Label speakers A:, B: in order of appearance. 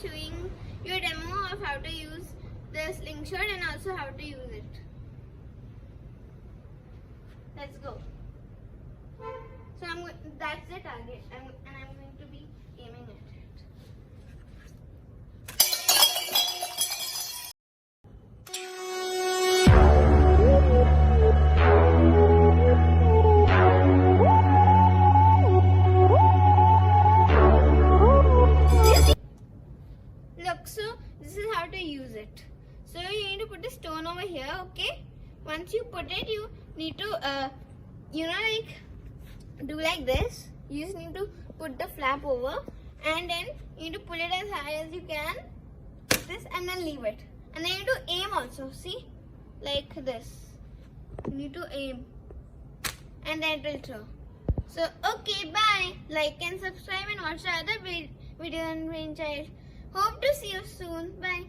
A: showing you a demo of how to use the slingshot and also how to use it. Let's go. So that's the target, and I'm going to be aiming at it. Look, so this is how to use it. So you need to put a stone over here, okay? Once you put it, you need to, do like this. You just need to put the flap over, and then you need to pull it as high as you can, like this, and then leave it. And then you need to aim also, see? Like this. You need to aim, and then it will throw. So, okay, bye. Like and subscribe and watch the other video on Brainchild. Hope to see you soon. Bye.